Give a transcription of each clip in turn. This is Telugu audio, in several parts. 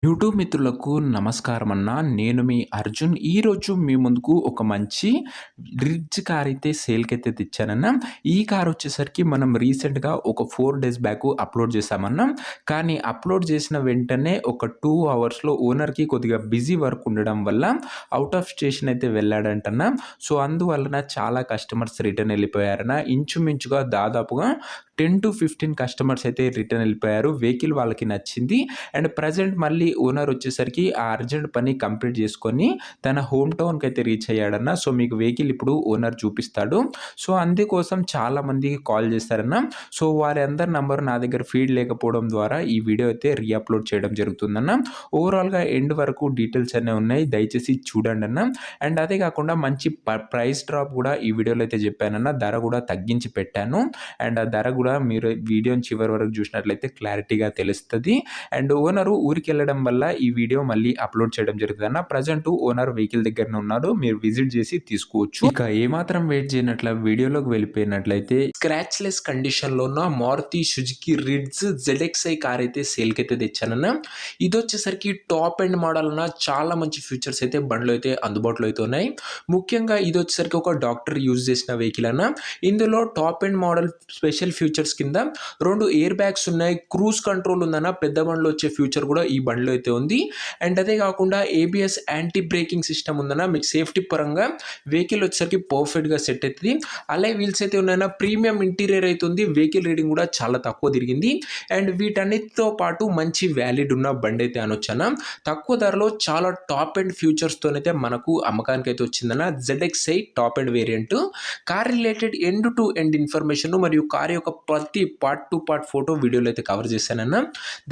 యూట్యూబ్ మిత్రులకు నమస్కారం అన్న. నేను మీ అర్జున్. ఈరోజు మీ ముందుకు ఒక మంచి రిచ్ కార్ అయితే సేల్‌కైతే తెచ్చానన్న. ఈ కార్ వచ్చేసరికి మనం రీసెంట్‌గా ఒక 4 డేస్ బ్యాక్ అప్‌లోడ్ చేశామన్న. కానీ అప్‌లోడ్ చేసిన వెంటనే ఒక 2 అవర్స్‌లో ఓనర్‌కి కొద్దిగా బిజీ వర్క్ ఉండడం వల్ల ఔట్ ఆఫ్ స్టేషన్ అయితే వెళ్ళాడంటన్న. సో, అందువలన చాలా కస్టమర్స్ రిటర్న్ వెళ్ళిపోయారన్న. ఇంచుమించుగా దాదాపుగా 10-15 కస్టమర్స్ అయితే రిటర్న్ వెళ్ళిపోయారు. వెహికల్ వాళ్ళకి నచ్చింది. అండ్ ప్రెజెంట్ మళ్ళీ ఓనర్ వచ్చేసరికి ఆ అర్జెంట్ పని కంప్లీట్ చేసుకొని తన హోమ్ టౌన్‌కి అయితే రీచ్ అయ్యాడన్న. సో, మీకు వెహికల్ ఇప్పుడు ఓనర్ చూపిస్తాడు. సో, అందుకోసం చాలామందికి కాల్ చేశారన్న. సో, వారందరి నంబర్ నా దగ్గర ఫీడ్ లేకపోవడం ద్వారా ఈ వీడియో అయితే అప్‌లోడ్ చేయడం జరుగుతుందన్న. ఓవరాల్‌గా ఎండ్ వరకు డీటెయిల్స్ అన్నీ ఉన్నాయి. దయచేసి చూడండన్న. అండ్ అదే కాకుండా మంచి ప్రైస్ డ్రాప్ కూడా ఈ వీడియోలో అయితే చెప్పానన్న. ధర కూడా తగ్గించి పెట్టాను. అండ్ ఆ ధర కూడా మీరు వీడియోని చివరి వరకు చూసినట్లయితే క్లారిటీగా తెలుస్తది. అండ్ ఓనరు ఊరికెళ్ళడం వల్ల ఈ వీడియో మళ్ళీ అప్‌లోడ్ చేయడం జరుగుతుందన్న. ప్రెజెంట్ ఓనర్ వెహికల్ దగ్గరనే ఉన్నారు. మీరు విజిట్ చేసి తీసుకోవచ్చు. ఇక ఏమాత్రం వెయిట్ చేయనట్ల వీడియోలోకి వెళ్ళిపోయినట్లయితే స్క్రాచ్ లెస్ కండిషన్‌లో ఉన్న Maruti Suzuki Ritz ZXI car అయితే సేల్‌కి అయితే తెచ్చానన్న. ఇదొచ్చేసరికి టాప్ ఎండ్ మోడల్ అన్న. చాలా మంచి ఫీచర్స్ అయితే బండిలో అయితే అందుబాటులో అయితే ఉన్నాయి. ముఖ్యంగా ఇదొచ్చేసరికి ఒక డాక్టర్ యూజ్ చేసిన వెహికల్ అన్న. ఇందులో top end model special features కింద 2 ఎయిర్ బ్యాగ్స్ ఉన్నాయి. క్రూజ్ కంట్రోల్ ఉందన్న. పెద్ద బండిలో వచ్చే ఫ్యూచర్ కూడా ఈ బండిలో అయితే ఉంది. అండ్ అదే కాకుండా ఏబిఎస్ యాంటీ బ్రేకింగ్ సిస్టమ్ ఉందన్న. మీకు సేఫ్టీ పరంగా వెహికల్ వచ్చేసరికి పర్ఫెక్ట్‌గా సెట్ అవుతుంది. అలై వీల్స్ అయితే ఉన్నాయన్న. ప్రీమియం ఇంటీరియర్ అయితే ఉంది. వెహికల్ రీడింగ్ కూడా చాలా తక్కువ తిరిగింది. అండ్ వీటన్నిటితో పాటు మంచి వ్యాలిడ్ ఉన్న బండి అయితే అనొచ్చన్న. తక్కువ ధరలో చాలా టాప్ ఎండ్ ఫ్యూచర్స్‌తోనైతే మనకు అమ్మకానికి అయితే వచ్చిందన్న. ZXi top end variant. Car related end to end information మరియు కార్ యొక్క ప్రతి పార్ట్ టు పార్ట్ ఫోటో వీడియోలో అయితే కవర్ చేశానన్న.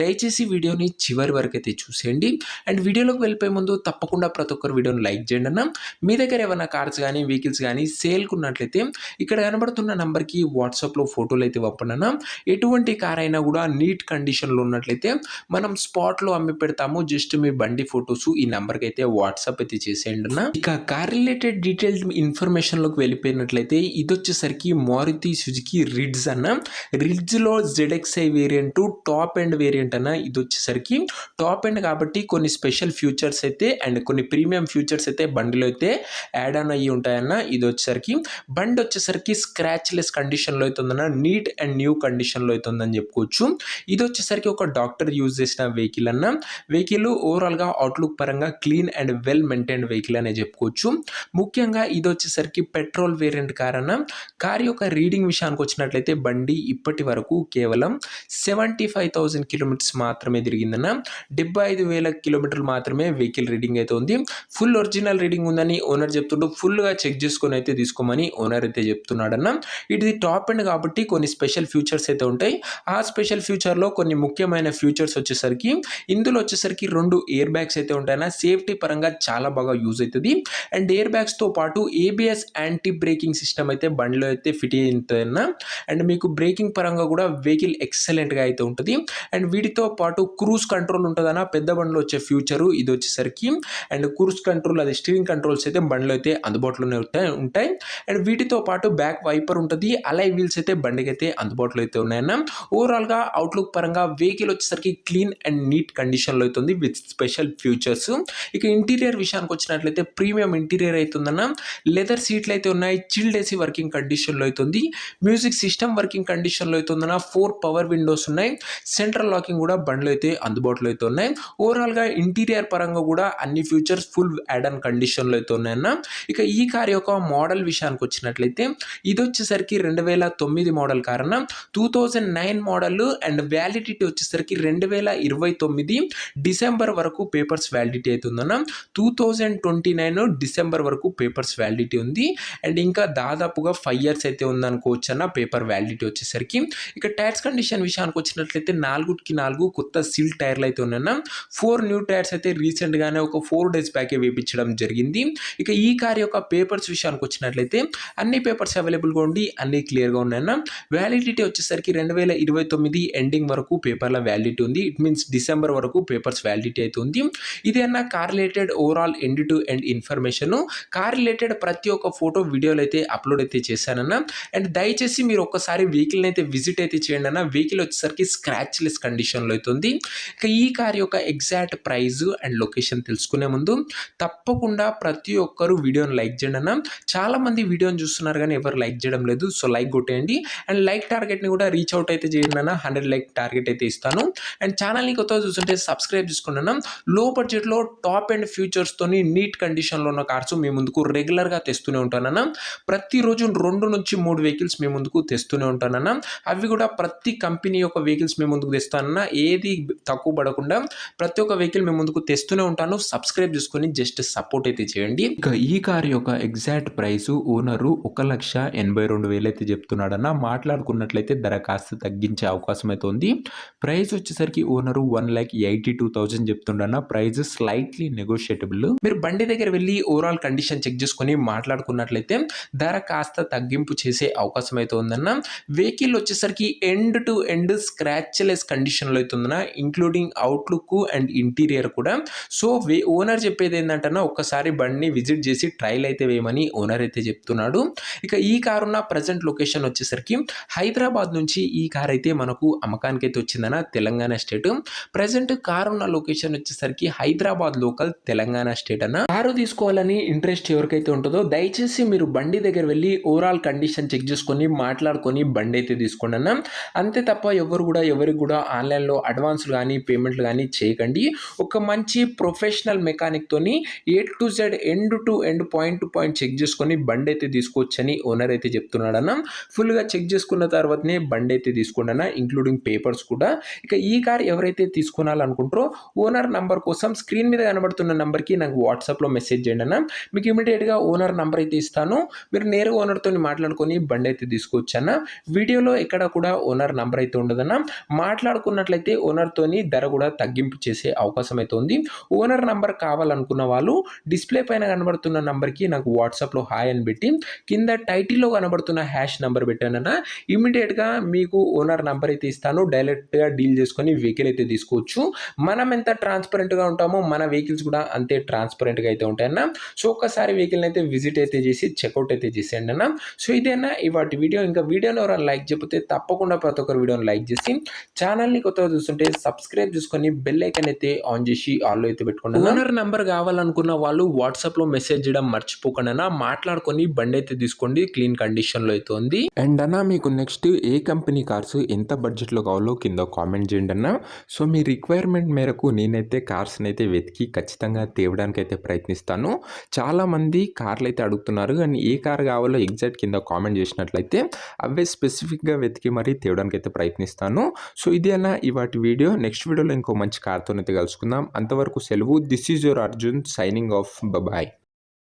దయచేసి వీడియోని చివరి వరకు అయితే చూసేయండి. అండ్ వీడియోలోకి వెళ్ళిపోయే ముందు తప్పకుండా ప్రతి ఒక్కరు వీడియోని లైక్ చేయండి అన్న. మీ దగ్గర ఏమైనా కార్స్ కానీ వెహికల్స్ కానీ సేల్‌కి ఉన్నట్లయితే ఇక్కడ కనబడుతున్న నంబర్‌కి వాట్సాప్‌లో ఫోటోలు అయితే పంపండి అన్న. ఎటువంటి కార్ అయినా కూడా నీట్ కండిషన్‌లో ఉన్నట్లయితే మనం స్పాట్‌లో అమ్మి పెడతాము. జస్ట్ మీ బండి ఫోటోస్ ఈ నంబర్‌కి అయితే వాట్సాప్ అయితే చేసేయండి అన్న. ఇక కార్ రిలేటెడ్ డీటెయిల్డ్ ఇన్ఫర్మేషన్‌లోకి వెళ్ళిపోయినట్లయితే ఇదొచ్చేసరికి మారుతి సుజుకి రిడ్జ్ అన్న. రిడ్జ్‌లో ZXI variant top end variant అన్న. ఇదొచ్చేసరికి టాప్ ఎండ్ కాబట్టి కొన్ని స్పెషల్ ఫీచర్స్ అయితే అండ్ కొన్ని ప్రీమియం ఫీచర్స్ అయితే బండిలో అయితే యాడ్ ఆన్ అయ్యి ఉంటాయన్న. ఇదొచ్చేసరికి బండి వచ్చేసరికి స్క్రాచ్ లెస్ కండిషన్‌లో అయితే ఉందన్న. నీట్ అండ్ న్యూ కండిషన్‌లో అయితే ఉందని చెప్పుకోవచ్చు. ఇదొచ్చేసరికి ఒక డాక్టర్ యూజ్ చేసిన వెహికల్ అన్న. వెహికల్ ఓవరాల్‌గా అవుట్‌లుక్ పరంగా clean and well maintained vehicle అనే చెప్పుకోవచ్చు. ముఖ్యంగా ఇదొచ్చేసరికి పెట్రోల్ వేరియంట్ కార్ అన్న. కార్ యొక్క రీడింగ్ విషయానికి వచ్చినట్లయితే బండి ఇప్పటి వరకు కేవలం 75,000 కిలోమీటర్స్ మాత్రమే తిరిగిందన్న. 75,000 కిలోమీటర్లు మాత్రమే వెహికల్ రీడింగ్ అయితే ఉంది. ఫుల్ ఒరిజినల్ రీడింగ్ ఉందని ఓనర్ చెప్తుంటూ ఫుల్‌గా చెక్ చేసుకొని అయితే తీసుకోమని ఓనర్ అయితే చెప్తున్నాడన్న. ఇది టాప్ ఎండ్ కాబట్టి కొన్ని స్పెషల్ ఫీచర్స్ అయితే ఉంటాయి. ఆ స్పెషల్ ఫ్యూచర్‌లో కొన్ని ముఖ్యమైన ఫీచర్స్ వచ్చేసరికి ఇందులో వచ్చేసరికి 2 ఎయిర్ బ్యాగ్స్ అయితే ఉంటాయన్న. సేఫ్టీ పరంగా చాలా బాగా యూజ్ అవుతది. అండ్ ఎయిర్ బ్యాగ్స్‌తో పాటు ఏబిఎస్ యాంటీ బ్రేకింగ్ సిస్టమ్ అయితే బండిలో అయితే ఫిట్ అయ్యిందన్న. అండ్ మీకు బ్రేకింగ్ పరంగా కూడా వెహికల్ ఎక్సలెంట్‌గా అయితే ఉంటది. అండ్ వీటితో పాటు క్రూజ్ కంట్రోల్ ఉంటదన్న. పెద్ద బండిలో వచ్చే ఫ్యూచరు ఇది వచ్చేసరికి. అండ్ క్రూజ్ కంట్రోల్ అది స్టీరింగ్ కంట్రోల్స్ అయితే బండిలో అయితే అందుబాటులోనే ఉంటాయి. అండ్ వీటితో పాటు బ్యాక్ వైపర్ ఉంటది. అలై వీల్స్ అయితే బండికైతే అందుబాటులో అయితే ఉన్నాయన్న. ఓవరాల్‌గా అవుట్‌లుక్ పరంగా వెహికల్ వచ్చేసరికి క్లీన్ అండ్ నీట్ కండిషన్‌లో అయితే ఉంది విత్ స్పెషల్ ఫీచర్స్. ఇక ఇంటీరియర్ విషయానికి వచ్చినట్లయితే ప్రీమియం ఇంటీరియర్ అయితే ఉందన్న. లెదర్ సీట్లు అయితే ఉన్నాయి. చిల్డ్ ఏసీ వర్కింగ్ కండిషన్‌లో అయితే ఉంది. మ్యూజిక్ సిస్టమ్ వర్కింగ్ కండిషన్‌లో అయితే ఉందన్న. 4 పవర్ విండోస్ ఉన్నాయి. సెంట్రల్ లాకింగ్ కూడా బండిలో అయితే అందుబాటులో అయితే ఉన్నాయి. ఓవరాల్‌గా ఇంటీరియర్ పరంగా కూడా అన్ని ఫీచర్స్ ఫుల్ యాడ్ ఆన్ కండిషన్‌లో అయితే ఉన్నాయన్న. ఇక ఈ కార్ యొక్క మోడల్ విషయానికి వచ్చినట్లయితే ఇదొచ్చేసరికి 2009 మోడల్ కార్ అన్న. 2009 మోడల్ అండ్ వ్యాలిడిటీ వచ్చేసరికి 2029 డిసెంబర్ వరకు పేపర్స్ వ్యాలిడిటీ అయితే ఉందన్న. 2029 డిసెంబర్ వరకు పేపర్స్ వ్యాలిడిటీ ఉంది. అండ్ ఇంకా దాదాపుగా 5 ఇయర్స్ అయితే ఉందనుకోవచ్చు అన్న పేపర్ వ్యాలిడిటీ వచ్చేసరికి. ఇక టైర్స్ కండిషన్ విషయానికి వచ్చినట్లయితే 4కి 4 కొత్త సీల్ టైర్లు అయితే ఉన్నాయన్న. 4 న్యూ టైర్స్ అయితే రీసెంట్‌గానే ఒక 4 డేస్ బ్యాకే వేపించడం జరిగింది. ఇక ఈ కార్ యొక్క పేపర్స్ విషయానికి వచ్చినట్లయితే అన్ని పేపర్స్ అవైలబుల్‌గా ఉండి అన్ని క్లియర్‌గా ఉన్నాయన్న. వ్యాలిడిటీ వచ్చేసరికి 2029 ఎండింగ్ వరకు పేపర్ల వ్యాలిడిటీ ఉంది. ఇట్ మీన్స్ డిసెంబర్ వరకు పేపర్స్ వ్యాలిడిటీ అయితే ఉంది. ఇది అన్న car related overall end to end information. Car related ప్రతి ఒక్క ఫోటో వీడియోలు అయితే అప్లోడ్ అయితే చేశానన్న. అండ్ దయచేసి మీరు ఒక్కసారి వెహికల్‌ని అయితే విజిట్ అయితే చేయండి అన్న. వెహికల్ వచ్చేసరికి స్క్రాచ్ లెస్ కండిషన్‌లో అయితే ఉంది. ఇక ఈ కార్ కార్ యొక్క ఎగ్జాక్ట్ ప్రైస్ అండ్ లొకేషన్ తెలుసుకునే ముందు తప్పకుండా ప్రతి ఒక్కరు వీడియోని లైక్ చేయండి అన్న. చాలా మంది వీడియోని చూస్తున్నారు కానీ ఎవరు లైక్ చేయడం లేదు. సో లైక్ కొట్టేయండి అండ్ లైక్ టార్గెట్ని కూడా రీచ్ అవుట్ అయితే చేయండి అన్న. 100 లైక్ టార్గెట్ అయితే ఇస్తాను. అండ్ ఛానల్ని కొత్తగా చూస్తుంటే సబ్స్క్రైబ్ చేసుకుని అన్న. లో బడ్జెట్లో టాప్ అండ్ ఫ్యూచర్స్తోని నీట్ కండిషన్లో ఉన్న కార్స్ మీ ముందుకు రెగ్యులర్గా తెస్తూనే ఉంటానన్న. ప్రతిరోజు 2 నుంచి 3 వెహికల్స్ మీ ముందుకు తెస్తూనే ఉంటానన్న. అవి కూడా ప్రతి కంపెనీ యొక్క వెహికల్స్ మీ ముందుకు తెస్తానన్న. ఏది తక్కువ పడకుండా ప్రతి ఒక్క వెహికల్ మీ ముందుకు తెస్తూనే ఉంటాను. సబ్స్క్రైబ్ చేసుకొని జస్ట్ సపోర్ట్ అయితే చేయండి. ఇక ఈ కార్ యొక్క ఎగ్జాక్ట్ ప్రైస్ ఓనరు 1,82,000 అయితే చెప్తున్నాడన్న. మాట్లాడుకున్నట్లయితే ధర కాస్త తగ్గించే అవకాశం అయితే ఉంది. ప్రైస్ వచ్చేసరికి ఓనరు 1,82,000 చెప్తుండన్న. Price slightly negotiable. మీరు బండి దగ్గర వెళ్ళి ఓవరాల్ కండిషన్ చెక్ చేసుకొని మాట్లాడుకున్నట్లయితే ధర కాస్త తగ్గింపు చేసే అవకాశం అయితే ఉందన్న. వెహికల్ వచ్చేసరికి ఎండ్ టు ఎండ్ స్క్రాచ్లెస్ కండిషన్లో అయితే ఉందన్న, ఇంక్లూడింగ్ అవుట్లుక్ అండ్ ఇంటీరియర్ కూడా. సో ఓనర్ చెప్పేది ఏంటంటే ఒక్కసారి బండిని విజిట్ చేసి ట్రయల్ అయితే వేయమని ఓనర్ అయితే చెప్తున్నాడు. ఇక ఈ కార్ ఉన్న ప్రజెంట్ లొకేషన్ వచ్చేసరికి హైదరాబాద్ నుంచి ఈ కార్ అయితే మనకు అమ్మకానికి అయితే వచ్చిందన్న, తెలంగాణ స్టేట్. ప్రజెంట్ కార్ ఉన్న లొకేషన్ వచ్చేసరికి హైదరాబాద్ లోకల్, తెలంగాణ స్టేట్ అన్న. కారు తీసుకోవాలని ఇంట్రెస్ట్ ఎవరికైతే ఉంటుందో దయచేసి మీరు బండి దగ్గర వెళ్ళి ఓవరాల్ కండిషన్ చెక్ చేసుకొని మాట్లాడుకొని బండి అయితే తీసుకోండి అన్న. అంతే తప్ప ఎవరికి కూడా ఆన్లైన్లో అడ్వాన్స్లు కానీ పేమెంట్లు కానీ చేయకండి. ఒక మంచి ప్రొఫెషనల్ మెకానిక్ తోని A to Z end to end point to point check చేసుకొని బండి అయితే తీసుకోవచ్చని ఓనర్ అయితే చెప్తున్నాడన్న. ఫుల్గా చెక్ చేసుకున్న తర్వాతనే బండి అయితే తీసుకోండి అన్న, ఇంక్లూడింగ్ పేపర్స్ కూడా. ఇక ఈ కార్ ఎవరైతే తీసుకోవాలనుకుంటారో ఓనర్ నంబర్ కోసం స్క్రీన్ మీద కనబడుతున్న నంబర్కి నాకు వాట్సాప్లో మెసేజ్ చేయండి అన్న. మీకు ఇమీడియట్గా ఓనర్ నంబర్ అయితే ఇస్తాను. మీరు నేరుగా ఓనర్తో మాట్లాడుకొని బండి అయితే తీసుకోవచ్చు అన్న. వీడియోలో ఎక్కడ కూడా ఓనర్ నంబర్ అయితే ఉండదన్న. మాట్లాడుకున్నట్లయితే ఓనర్తోని ధర కూడా తగ్గింపు చేసే అవకాశం అయితే ఉంది. ఓనర్ నంబర్ కావాలనుకున్న వాళ్ళు డిస్ప్లే పైన కనబడుతున్న నంబర్కి నాకు వాట్సాప్లో హాయ్ అని పెట్టి కింద టైటిల్లో కనబడుతున్న హ్యాష్ నంబర్ పెట్టానన్నా ఇమీడియట్గా మీకు ఓనర్ నంబర్ అయితే ఇస్తాను. డైరెక్ట్గా డీల్ చేసుకొని వెహికల్ అయితే తీసుకోవచ్చు. మనం ఎంత ట్రాన్స్పరెంట్గా ఉంటామో మన వెహికల్స్ కూడా అంతే ట్రాన్స్పరెంట్గా అయితే ఉంటాయన్న. సో ఒక్కసారి వెహికల్ని అయితే విజిట్ అయితే చేసి చెక్అవుట్ అయితే చేసేయండి అన్న. సో ఇదేనా ఇవాటి వీడియో. ఇంకా వీడియోని ఎవరైనా లైక్ చెప్పితే తప్పకుండా ప్రతి ఒక్కరు వీడియోని లైక్ చేసి ఛానల్ని కొత్తగా చూస్తుంటే సబ్స్క్రైబ్ చేసుకొని బెల్ ఐకాన్ అయితే ఆన్ చేసి ఆల్లో అయితే పెట్టుకోండి. ఓనర్ నంబర్ కావాలనుకున్న వాళ్ళు వాట్సాప్లో మెసేజ్ చేయడం మర్చిపోకుండా మాట్లాడుకొని బండి అయితే తీసుకోండి. క్లీన్ కండిషన్లో అయితే ఉంది. అండ్ అన్న మీకు నెక్స్ట్ ఏ కంపెనీ కార్స్ ఎంత బడ్జెట్లో కావాలో కింద కామెంట్ చేయండి అన్న. సో మీ రిక్వైర్మెంట్ మేరకు నేనైతే కార్స్ని అయితే వెతికి ఖచ్చితంగా తేవడానికి అయితే ప్రయత్నిస్తాను. చాలామంది కార్లు అయితే అడుగుతున్నారు కానీ ఏ కార్ కావాలో ఎగ్జాక్ట్ కింద కామెంట్ చేసినట్లయితే అవే స్పెసిఫిక్గా వెతికి మరీ తేవడానికి అయితే ప్రయత్నిస్తాను. సో ఇది అన్న ఇవాటి వీడియో. నెక్స్ట్ వీడియోలో ఇంకో మంచి కార్తో అయితే కలుసుకుందాం. అంతవరకు సెలవు. This is your Arjun signing off. Bye.